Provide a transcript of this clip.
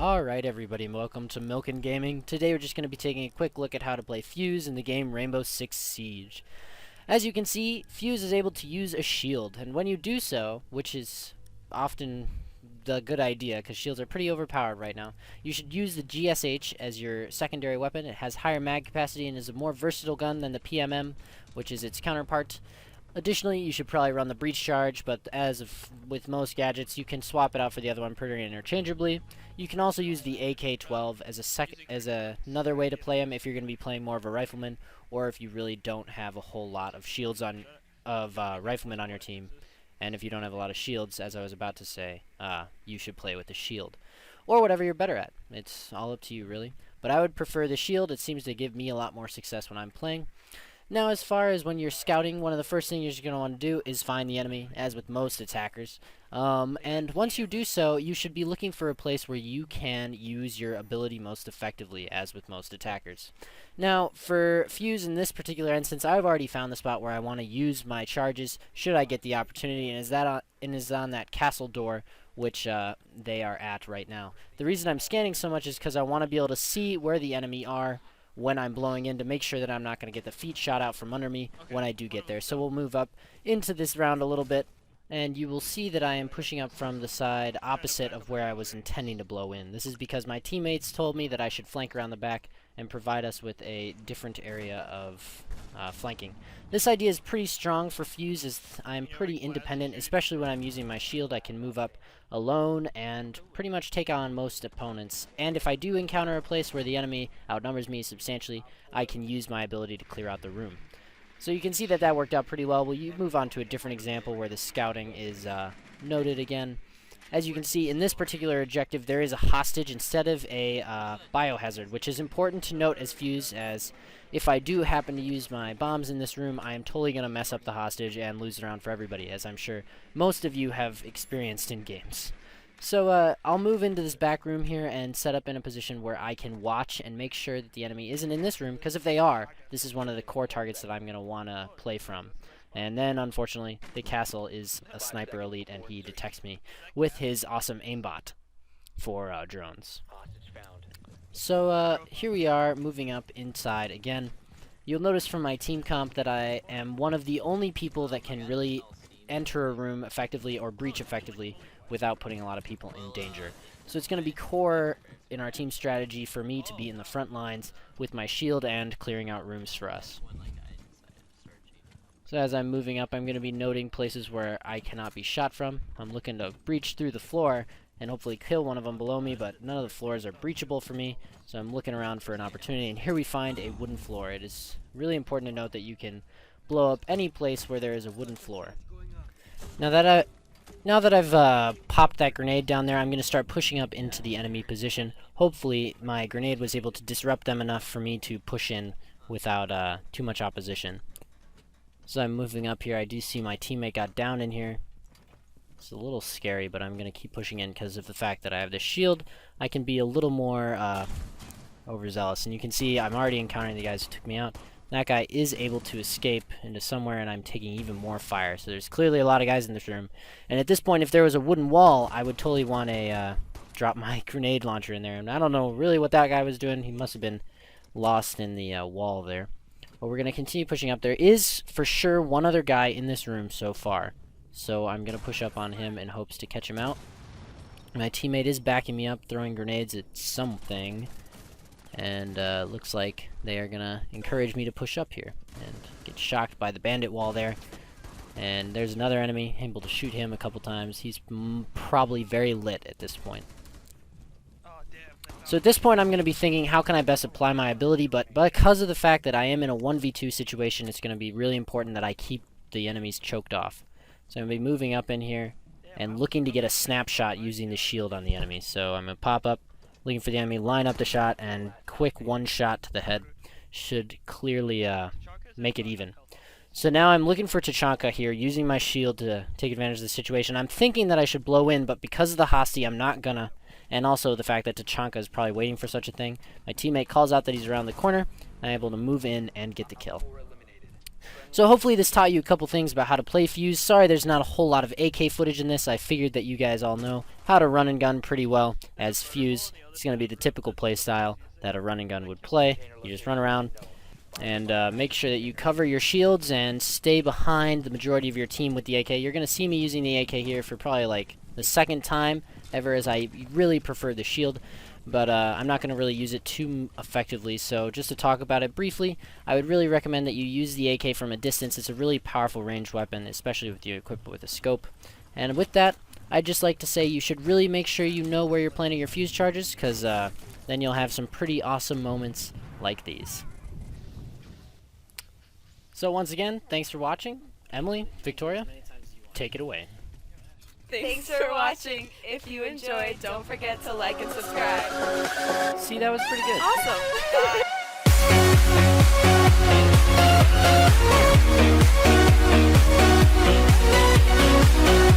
Alright everybody, and welcome to Milken Gaming. Today we're just going to be taking a quick look at how to play Fuze in the game Rainbow Six Siege. As you can see, Fuze is able to use a shield, and when you do so, which is often the good idea because shields are pretty overpowered right now, you should use the GSH as your secondary weapon. It has higher mag capacity and is a more versatile gun than the PMM, which is its counterpart. Additionally, you should probably run the breach charge, but with most gadgets, you can swap it out for the other one pretty interchangeably. You can also use the AK-12 as another way to play him if you're going to be playing more of a rifleman, or if you really don't have a whole lot of shields riflemen on your team. And if you don't have a lot of shields, as I was about to say, you should play with the shield, or whatever you're better at. It's all up to you, really. But I would prefer the shield. It seems to give me a lot more success when I'm playing. Now, as far as when you're scouting, one of the first things you're going to want to do is find the enemy, as with most attackers. And once you do so, you should be looking for a place where you can use your ability most effectively, as with most attackers. Now, for Fuze in this particular instance, I've already found the spot where I want to use my charges, should I get the opportunity, and is on that castle door, which they are at right now. The reason I'm scanning so much is because I want to be able to see where the enemy are when I'm blowing in, to make sure that I'm not going to get the feet shot out from under me when I do get there. So we'll move up into this round a little bit, and you will see that I am pushing up from the side opposite of where I was intending to blow in. This is because my teammates told me that I should flank around the back and provide us with a different area of flanking. This idea is pretty strong for Fuze, as I'm pretty independent, especially when I'm using my shield. I can move up alone and pretty much take on most opponents. And if I do encounter a place where the enemy outnumbers me substantially, I can use my ability to clear out the room. So you can see that that worked out pretty well. We'll move on to a different example where the scouting is noted again. As you can see, in this particular objective, there is a hostage instead of a biohazard, which is important to note as Fuze, as if I do happen to use my bombs in this room, I am totally going to mess up the hostage and lose it around for everybody, as I'm sure most of you have experienced in games. So I'll move into this back room here and set up in a position where I can watch and make sure that the enemy isn't in this room, because if they are, this is one of the core targets that I'm going to want to play from. And then, unfortunately, the castle is a sniper elite, and he detects me with his awesome aimbot for drones. So here we are, moving up inside again. You'll notice from my team comp that I am one of the only people that can really enter a room effectively or breach effectively without putting a lot of people in danger. So it's going to be core in our team strategy for me to be in the front lines with my shield and clearing out rooms for us. So as I'm moving up, I'm going to be noting places where I cannot be shot from. I'm looking to breach through the floor and hopefully kill one of them below me, but none of the floors are breachable for me, so I'm looking around for an opportunity, and here we find a wooden floor. It is really important to note that you can blow up any place where there is a wooden floor. Now that I've popped that grenade down there, I'm going to start pushing up into the enemy position. Hopefully my grenade was able to disrupt them enough for me to push in without too much opposition. So I'm moving up here. I do see my teammate got down in here. It's a little scary, but I'm going to keep pushing in because of the fact that I have this shield. I can be a little more overzealous. And you can see I'm already encountering the guys who took me out. That guy is able to escape into somewhere, and I'm taking even more fire. So there's clearly a lot of guys in this room. And at this point, if there was a wooden wall, I would totally want to drop my grenade launcher in there. And I don't know really what that guy was doing. He must have been lost in the wall there. But we're going to continue pushing up. There is, for sure, one other guy in this room so far. So I'm going to push up on him in hopes to catch him out. My teammate is backing me up, throwing grenades at something. And looks like they are going to encourage me to push up here. And get shocked by the bandit wall there. And there's another enemy, able to shoot him a couple times. He's probably very lit at this point. So at this point I'm going to be thinking, how can I best apply my ability, but because of the fact that I am in a 1v2 situation, it's going to be really important that I keep the enemies choked off. So I'm going to be moving up in here and looking to get a snapshot using the shield on the enemy. So I'm going to pop up, looking for the enemy, line up the shot, and quick one shot to the head should clearly make it even. So now I'm looking for Tachanka here, using my shield to take advantage of the situation. I'm thinking that I should blow in, but because of the hostie, I'm not gonna. And also the fact that Tachanka is probably waiting for such a thing. My teammate calls out that he's around the corner. I'm able to move in and get the kill. So hopefully this taught you a couple things about how to play Fuze. Sorry there's not a whole lot of AK footage in this. I figured that you guys all know how to run and gun pretty well as Fuze. It's going to be the typical play style that a run and gun would play. You just run around and make sure that you cover your shields and stay behind the majority of your team with the AK. You're going to see me using the AK here for probably like the second time ever, as I really prefer the shield. But I'm not going to really use it too effectively, so just to talk about it briefly, I would really recommend that you use the AK from a distance. It's a really powerful ranged weapon, especially with you equipped with a scope. And with that, I'd just like to say you should really make sure you know where you're planting your fuse charges, because then you'll have some pretty awesome moments like these. So once again, thanks for watching. Emily, Victoria, take it away. Thanks for watching. If you enjoyed, don't forget to like and subscribe. See, that was pretty good. Awesome. Bye.